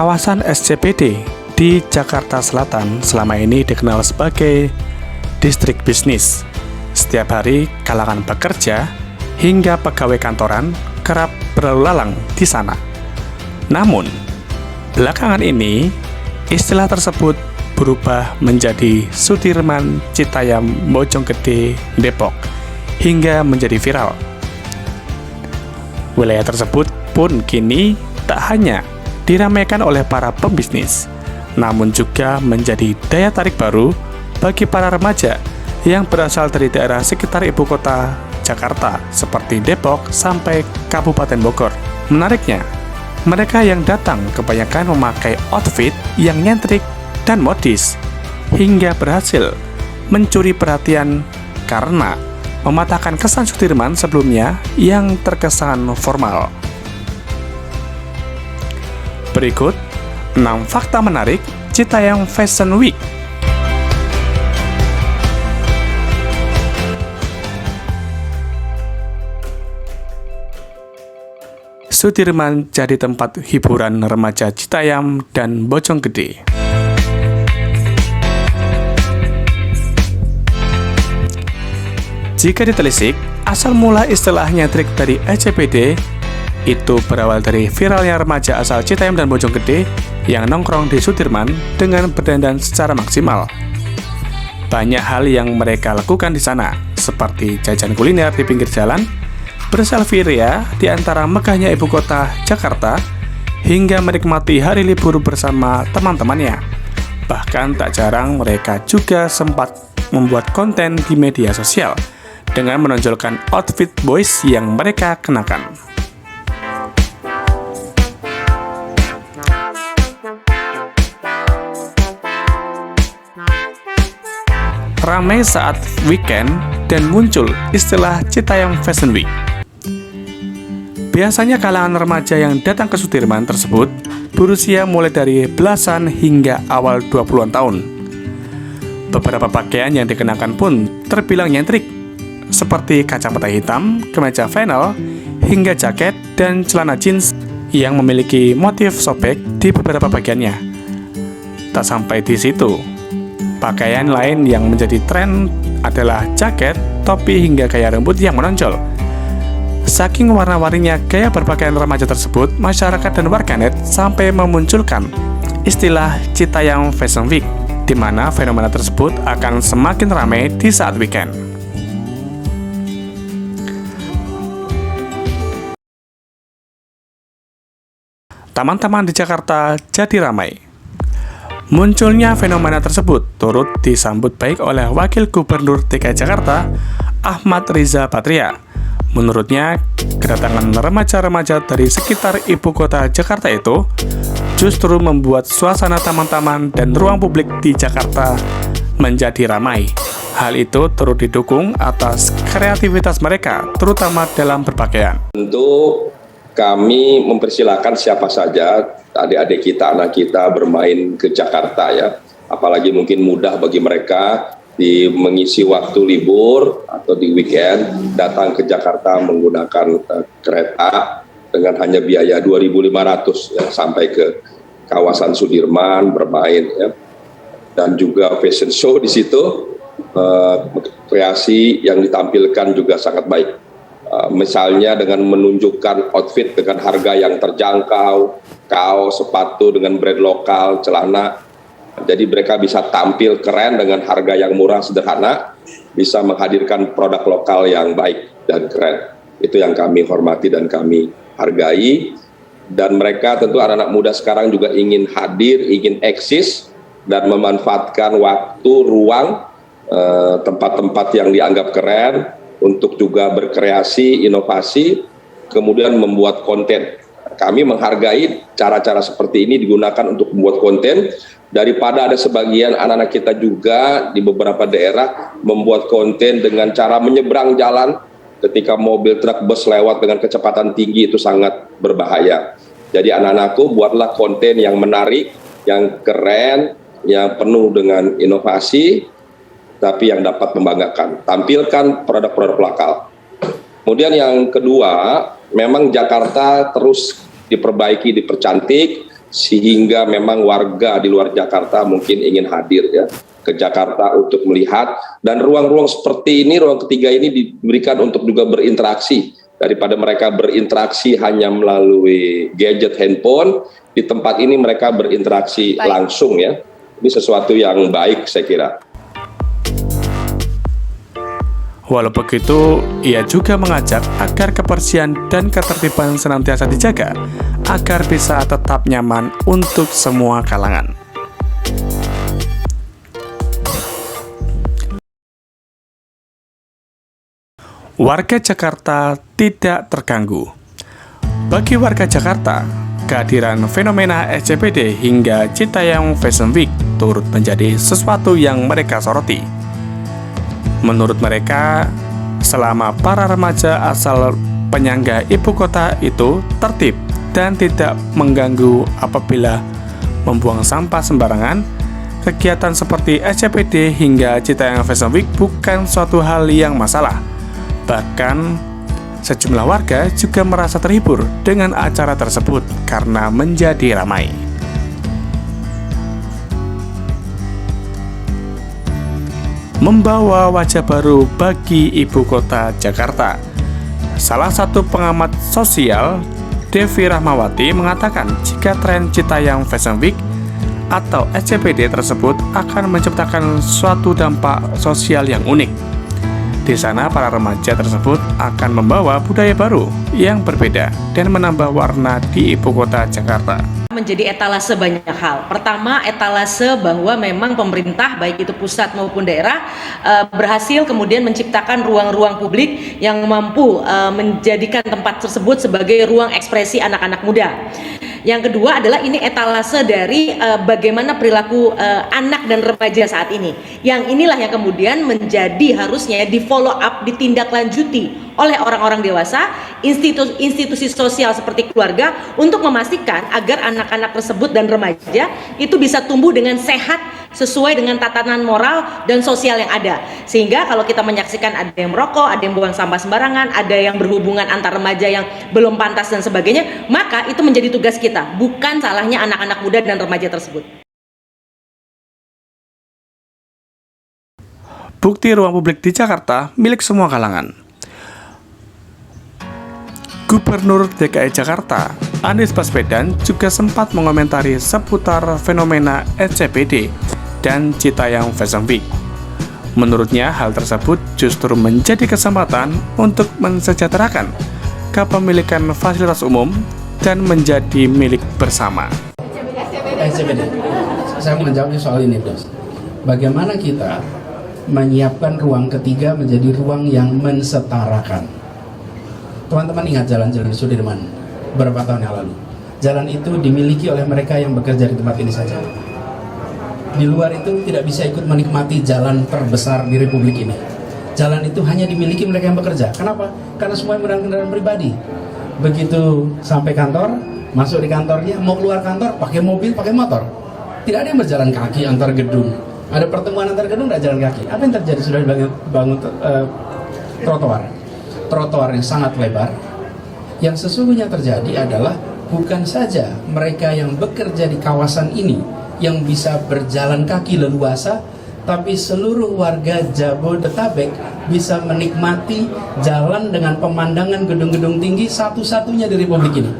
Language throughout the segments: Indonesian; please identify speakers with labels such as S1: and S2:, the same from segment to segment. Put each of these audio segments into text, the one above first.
S1: Kawasan SCPD di Jakarta Selatan selama ini dikenal sebagai distrik bisnis. Setiap hari kalangan pekerja hingga pegawai kantoran kerap berlalu lalang di sana. Namun, belakangan ini istilah tersebut berubah menjadi Sudirman, Citayam, Bojonggede, Depok hingga menjadi viral. Wilayah tersebut pun kini tak hanya diramaikan oleh para pembisnis, namun juga menjadi daya tarik baru bagi para remaja yang berasal dari daerah sekitar ibu kota Jakarta seperti Depok sampai Kabupaten Bogor. Menariknya, mereka yang datang kebanyakan memakai outfit yang nyentrik dan modis hingga berhasil mencuri perhatian karena mematahkan kesan Sudirman sebelumnya yang terkesan formal. Berikut 6 fakta menarik Citayam Fashion Week. Sudirman jadi tempat hiburan remaja Citayam dan Bojonggede. Jika ditelisik, asal mula istilahnya trik dari SCPD itu berawal dari viralnya remaja asal Citayam dan Bojonggede yang nongkrong di Sudirman dengan berdandan secara maksimal. Banyak hal yang mereka lakukan di sana, seperti jajan kuliner di pinggir jalan, berselfie ria di antara megahnya ibu kota Jakarta, hingga menikmati hari libur bersama teman-temannya. Bahkan tak jarang mereka juga sempat membuat konten di media sosial dengan menonjolkan outfit boys yang mereka kenakan. Ramai saat weekend dan muncul istilah Citayam Fashion Week. Biasanya kalangan remaja yang datang ke Sudirman tersebut berusia mulai dari belasan hingga awal 20-an tahun. Beberapa pakaian yang dikenakan pun terbilang nyentrik, seperti kacamata hitam, kemeja flannel, hingga jaket dan celana jeans yang memiliki motif sobek di beberapa bagiannya. Tak sampai di situ, pakaian lain yang menjadi tren adalah jaket, topi, hingga gaya rambut yang menonjol. Saking warna-warninya gaya berpakaian remaja tersebut, masyarakat dan warganet sampai memunculkan istilah Citayam Fashion Week, di mana fenomena tersebut akan semakin ramai di saat weekend. Taman-taman di Jakarta jadi ramai. Munculnya fenomena tersebut turut disambut baik oleh Wakil Gubernur DKI Jakarta, Ahmad Riza Patria. Menurutnya, kedatangan remaja-remaja dari sekitar ibu kota Jakarta itu justru membuat suasana taman-taman dan ruang publik di Jakarta menjadi ramai. Hal itu turut didukung atas kreativitas mereka, terutama dalam berpakaian.
S2: Tentu kami mempersilahkan siapa saja adik-adik kita, anak kita bermain ke Jakarta ya. Apalagi mungkin mudah bagi mereka di mengisi waktu libur atau di weekend datang ke Jakarta menggunakan kereta dengan hanya biaya 2.500 ya, sampai ke kawasan Sudirman bermain ya. Dan juga fashion show di situ, kreasi yang ditampilkan juga sangat baik. Misalnya dengan menunjukkan outfit dengan harga yang terjangkau, kaos, sepatu dengan brand lokal, celana. Jadi mereka bisa tampil keren dengan harga yang murah, sederhana, bisa menghadirkan produk lokal yang baik dan keren. Itu yang kami hormati dan kami hargai. Dan mereka tentu anak-anak muda sekarang juga ingin hadir, ingin eksis, dan memanfaatkan waktu, ruang, tempat-tempat yang dianggap keren, untuk juga berkreasi, inovasi, kemudian membuat konten. Kami menghargai cara-cara seperti ini digunakan untuk membuat konten, daripada ada sebagian anak-anak kita juga di beberapa daerah membuat konten dengan cara menyeberang jalan ketika mobil, truk, bus lewat dengan kecepatan tinggi, itu sangat berbahaya. Jadi anak-anakku, buatlah konten yang menarik, yang keren, yang penuh dengan inovasi, tapi yang dapat membanggakan. Tampilkan produk-produk lokal. Kemudian yang kedua, memang Jakarta terus diperbaiki, dipercantik, sehingga memang warga di luar Jakarta mungkin ingin hadir ya ke Jakarta untuk melihat, dan ruang-ruang seperti ini, ruang ketiga ini diberikan untuk juga berinteraksi, daripada mereka berinteraksi hanya melalui gadget handphone. Di tempat ini mereka berinteraksi langsung ya. Ini sesuatu yang baik saya kira.
S1: Walau begitu, ia juga mengajak agar kebersihan dan ketertiban senantiasa dijaga agar bisa tetap nyaman untuk semua kalangan. Warga Jakarta tidak terganggu. Bagi warga Jakarta, kehadiran fenomena SCBD hingga Citayam Fashion Week turut menjadi sesuatu yang mereka soroti. Menurut mereka, selama para remaja asal penyangga ibu kota itu tertib dan tidak mengganggu apabila membuang sampah sembarangan, kegiatan seperti SCBD hingga Citayam Fashion Week bukan suatu hal yang masalah. Bahkan, sejumlah warga juga merasa terhibur dengan acara tersebut karena menjadi ramai. Membawa wajah baru bagi ibu kota Jakarta. Salah satu pengamat sosial, Devi Rahmawati, mengatakan jika tren Citayam Fashion Week atau SCBD tersebut akan menciptakan suatu dampak sosial yang unik. Di sana para remaja tersebut akan membawa budaya baru yang berbeda dan menambah warna di ibu kota Jakarta.
S3: Menjadi etalase banyak hal. Pertama, etalase bahwa memang pemerintah baik itu pusat maupun daerah berhasil kemudian menciptakan ruang-ruang publik yang mampu menjadikan tempat tersebut sebagai ruang ekspresi anak-anak muda. Yang kedua adalah ini etalase dari bagaimana perilaku anak dan remaja saat ini. Yang inilah yang kemudian menjadi harusnya di follow up, ditindaklanjuti oleh orang-orang dewasa, institusi sosial seperti keluarga untuk memastikan agar anak-anak tersebut dan remaja itu bisa tumbuh dengan sehat sesuai dengan tatanan moral dan sosial yang ada. Sehingga kalau kita menyaksikan ada yang merokok, ada yang buang sampah sembarangan, ada yang berhubungan antar remaja yang belum pantas dan sebagainya, maka itu menjadi tugas kita, bukan salahnya anak-anak muda dan remaja tersebut.
S1: Bukti ruang publik di Jakarta milik semua kalangan. Gubernur DKI Jakarta, Anies Baswedan, juga sempat mengomentari seputar fenomena SCBD dan Citayam Fashion Week. Menurutnya, hal tersebut justru menjadi kesempatan untuk mensejahterakan kepemilikan fasilitas umum dan menjadi milik bersama.
S4: SCBD, saya mau menjawab soal ini, Bos. Bagaimana kita menyiapkan ruang ketiga menjadi ruang yang mensetarakan? Teman-teman ingat jalan-jalan Sudirman beberapa tahun yang lalu. Jalan itu dimiliki oleh mereka yang bekerja di tempat ini saja. Di luar itu tidak bisa ikut menikmati jalan terbesar di Republik ini. Jalan itu hanya dimiliki mereka yang bekerja. Kenapa? Karena semua menggunakan kendaraan pribadi. Begitu sampai kantor, masuk di kantornya, mau keluar kantor pakai mobil, pakai motor. Tidak ada yang berjalan kaki antar gedung. Ada pertemuan antar gedung, tidak jalan kaki. Apa yang terjadi? Sudah dibangun trotoar yang sangat lebar. Yang sesungguhnya terjadi adalah bukan saja mereka yang bekerja di kawasan ini yang bisa berjalan kaki leluasa, tapi seluruh warga Jabodetabek bisa menikmati jalan dengan pemandangan gedung-gedung tinggi satu-satunya di Republik ini.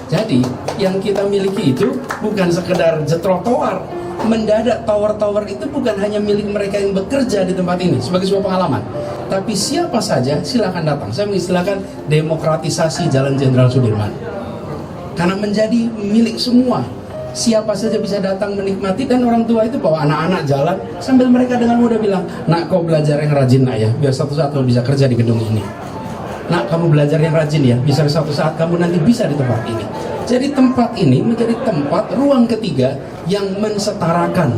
S4: Jadi yang kita miliki itu bukan sekedar trotoar. Mendadak tower-tower itu bukan hanya milik mereka yang bekerja di tempat ini sebagai sebuah pengalaman, tapi siapa saja silakan datang. Saya mengistilahkan demokratisasi Jalan Jenderal Sudirman, karena menjadi milik semua. Siapa saja bisa datang menikmati, dan orang tua itu bawa anak-anak jalan sambil mereka dengan mudah bilang, "Nak, kau belajar yang rajin, nak ya, biar suatu saat kamu bisa kerja di gedung ini. Nak, kamu belajar yang rajin ya, bisa suatu saat kamu nanti bisa di tempat ini." Jadi tempat ini menjadi tempat ruang ketiga yang mensetarakan.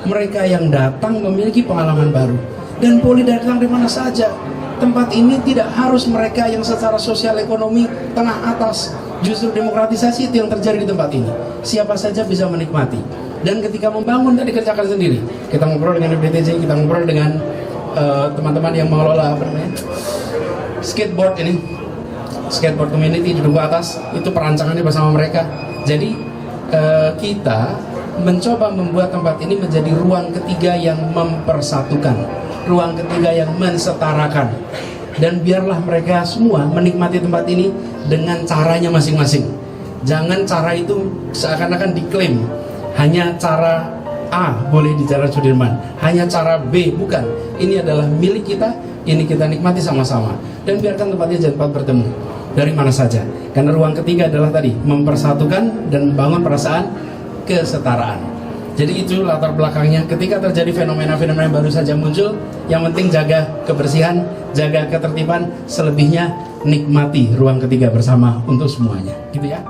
S4: Mereka yang datang memiliki pengalaman baru dan boleh datang dari mana saja. Tempat ini tidak harus mereka yang secara sosial ekonomi tengah atas. Justru demokratisasi itu yang terjadi di tempat ini. Siapa saja bisa menikmati. Dan ketika membangun dan dikerjakan sendiri. Kita ngobrol dengan BTJ, kita ngobrol dengan teman-teman yang mengelola skateboard ini. Skateboard community di Duku Atas, itu perancangannya bersama mereka. Jadi kita mencoba membuat tempat ini menjadi ruang ketiga yang mempersatukan, ruang ketiga yang mensetarakan, dan biarlah mereka semua menikmati tempat ini dengan caranya masing-masing. Jangan cara itu seakan-akan diklaim hanya cara A boleh di Jalan Sudirman, hanya cara B bukan. Ini adalah milik kita, ini kita nikmati sama-sama, dan biarkan tempatnya jadi tempat bertemu dari mana saja, karena ruang ketiga adalah tadi mempersatukan dan membangun perasaan kesetaraan. Jadi itu latar belakangnya. Ketika terjadi fenomena-fenomena yang baru saja muncul, yang penting jaga kebersihan, jaga ketertiban, selebihnya nikmati ruang ketiga bersama untuk semuanya, gitu ya.